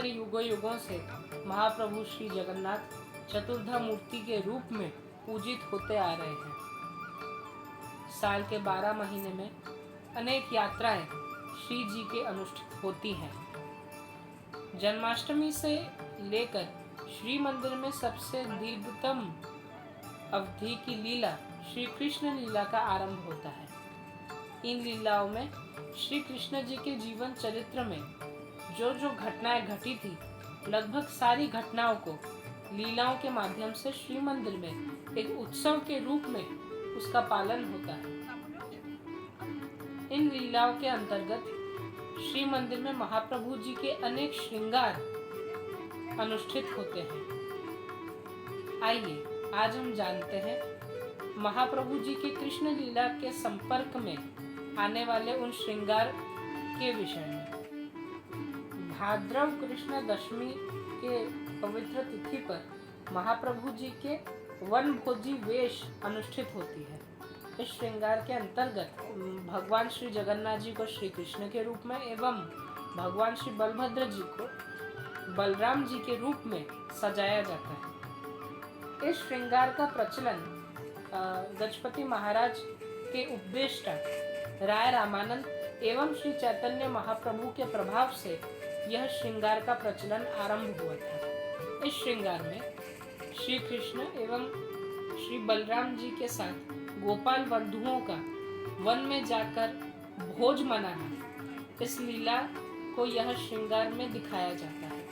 उत्तराधिकारी युगों युगों से महाप्रभु श्री जगन्नाथ चतुर्धा मूर्ति के रूप में पूजित होते आ रहे हैं। साल के 12 महीने में अनेक यात्राएं श्री जी के अनुष्ठित होती हैं। जन्माष्टमी से लेकर श्री मंदिर में सबसे दीर्घतम अवधि की लीला श्री कृष्ण लीला का आरंभ होता है। इन लीलाओं में श्री कृष्ण जी के जीवन चरित्र में जो जो घटनाएं घटी थी, लगभग सारी घटनाओं को लीलाओं के माध्यम से श्री मंदिर में एक उत्सव के रूप में उसका पालन होता है। इन लीलाओं के अंतर्गत श्री मंदिर में महाप्रभु जी के अनेक श्रृंगार अनुष्ठित होते हैं। आइए आज हम जानते हैं महाप्रभु जी के कृष्ण लीला के संपर्क में आने वाले उन श्रृंगार के विषय में। भाद्रव कृष्ण दशमी के पवित्र तिथि पर महाप्रभु जी के वन भोजी वेश अनुष्ठित होती है। इस श्रृंगार के अंतर्गत भगवान श्री जगन्नाथ जी को श्री कृष्ण के रूप में एवं भगवान श्री बलभद्र जी को बलराम जी के रूप में सजाया जाता है। इस श्रृंगार का प्रचलन गजपति महाराज के उपदेष्टा राय रामानंद एवं श्री चैतन्य महाप्रभु के प्रभाव से यह श्रृंगार का प्रचलन आरंभ हुआ था। इस श्रृंगार में श्री कृष्ण एवं श्री बलराम जी के साथ गोपाल बंधुओं का वन में जाकर भोज मनाना, इस लीला को यह श्रृंगार में दिखाया जाता है।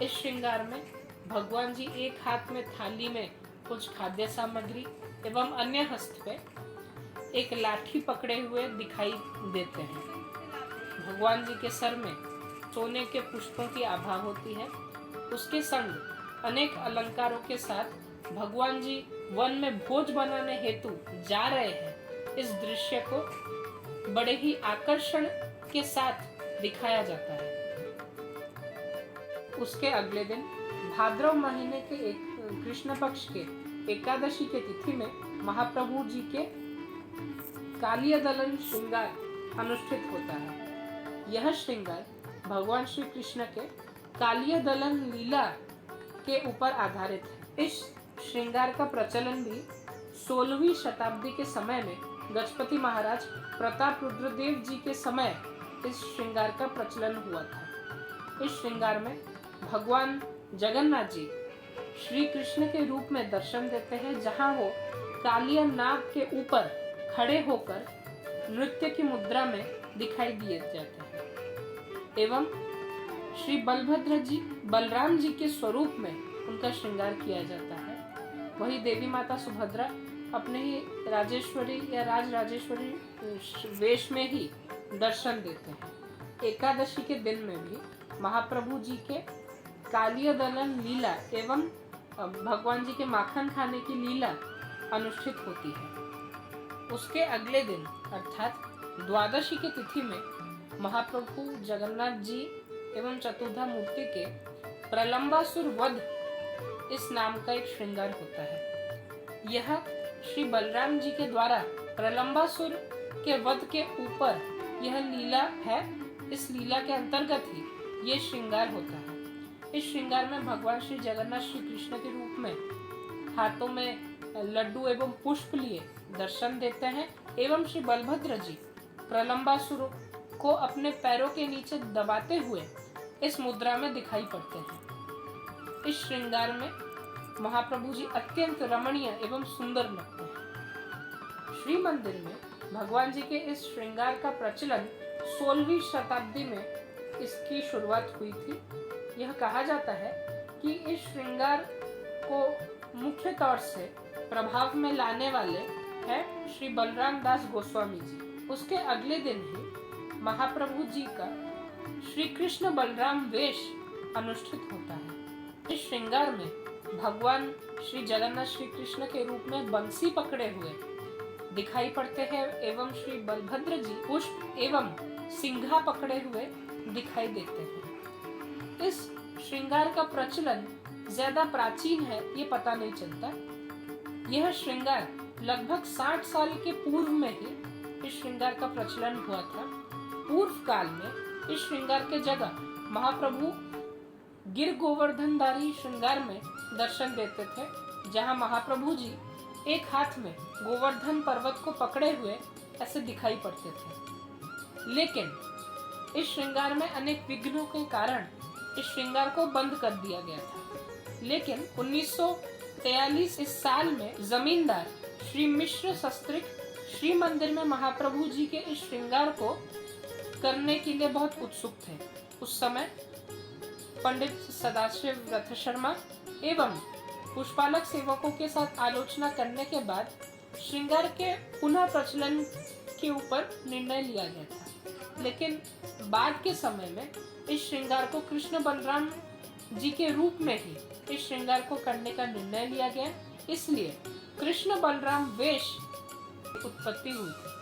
इस श्रृंगार में भगवान जी एक हाथ में थाली में कुछ खाद्य सामग्री एवं अन्य हस्त पे एक लाठी पकड़े हुए दिखाई देते हैं। भगवान जी के सर में सोने के पुष्पों की आभा होती है। उसके संग अनेक अलंकारों के साथ भगवान जी वन में भोज बनाने हेतु जा रहे हैं। इस दृश्य को बड़े ही आकर्षण के साथ दिखाया जाता है। उसके अगले दिन भाद्रव महीने के कृष्ण पक्ष के एकादशी के तिथि में महाप्रभु जी के कालिया दलन श्रृंगार अनुष्ठित होता है। यह श्रृंगार भगवान श्री कृष्ण के कालिया दलन लीला के ऊपर आधारित है। इस श्रृंगार का प्रचलन भी 16वीं शताब्दी के समय में गजपति महाराज प्रताप रुद्रदेव जी के समय इस श्रृंगार का प्रचलन हुआ था। इस श्रृंगार में भगवान जगन्नाथ जी श्री कृष्ण के रूप में दर्शन देते हैं, जहां वो कालिया नाग के ऊपर खड़े होकर नृत्य की मुद्रा में दिखाई दिए जाते हैं एवं श्री बलभद्र जी बलराम जी के स्वरूप में उनका श्रृंगार किया जाता है। वही देवी माता सुभद्रा अपने ही राजेश्वरी या राज राजेश्वरी वेश में ही दर्शन देते हैं। एकादशी के दिन में भी महाप्रभु जी के कालिया दलन लीला एवं भगवान जी के माखन खाने की लीला अनुष्ठित होती है। उसके अगले दिन अर्थात द्वादशी की तिथि में महाप्रभु जगन्नाथ जी एवं चतुर्धा मूर्ति के प्रलंबासुर वध इस नाम का एक श्रृंगार होता है। यह श्री बलराम जी के द्वारा प्रलंबासुर के वध के ऊपर यह लीला है। इस लीला के अंतर्गत ही ये श्रृंगार होता है। इस श्रृंगार में भगवान श्री जगन्नाथ श्री कृष्ण के रूप में हाथों में लड्डू एवं पुष्प लिए दर्शन देते हैं एवं श्री बलभद्र जी प्रलंबासुर को अपने पैरों के नीचे दबाते हुए इस मुद्रा में दिखाई पड़ते हैं। इस श्रृंगार में महाप्रभु जी अत्यंत रमणीय एवं सुंदर लगते हैं। श्री मंदिर में भगवान जी के इस श्रृंगार का प्रचलन 16वीं शताब्दी में इसकी शुरुआत हुई थी। यह कहा जाता है कि इस श्रृंगार को मुख्य तौर से प्रभाव में लाने वाले हैं श्री बलराम दास गोस्वामी जी। उसके अगले दिन ही महाप्रभु जी का श्री कृष्ण बलराम वेश अनुष्ठित होता है। इस श्रृंगार में भगवान श्री जगन्नाथ श्री कृष्ण के रूप में बंसी पकड़े हुए दिखाई पड़ते हैं एवं श्री बलभद्र जी पुष्प एवं सिंघा पकड़े हुए दिखाई देते हैं। इस श्रृंगार का प्रचलन ज्यादा प्राचीन है ये पता नहीं चलता। यह श्रृंगार लगभग 60 साल के पूर्व में ही इस श्रृंगार का प्रचलन हुआ था। पूर्व काल में इस श्रृंगार के जगह महाप्रभु गिर गोवर्धनधारी श्रृंगार में दर्शन देते थे, जहां महाप्रभु जी एक हाथ में गोवर्धन पर्वत को पकड़े हुए ऐसे दिखाई पड़ते थे। लेकिन इस श्रृंगार में अनेक विघ्नों के कारण इस श्रृंगार को बंद कर दिया गया था। लेकिन 1943 इस साल में जमींदार श्री मिश्र सस्त्रिक श्री मंदिर में महाप्रभु जी के इस श्रृंगार को करने के लिए बहुत उत्सुक थे। उस समय पंडित सदाशिव रथ शर्मा एवं पुष्पालक सेवकों के साथ आलोचना करने के बाद श्रृंगार के पुनः प्रचलन के ऊपर निर्णय लिया गया था। लेकिन बाद के समय में इस श्रृंगार को कृष्ण बलराम जी के रूप में ही इस श्रृंगार को करने का निर्णय लिया गया। इसलिए कृष्ण बलराम वेश उत्पत्ति हुई थी।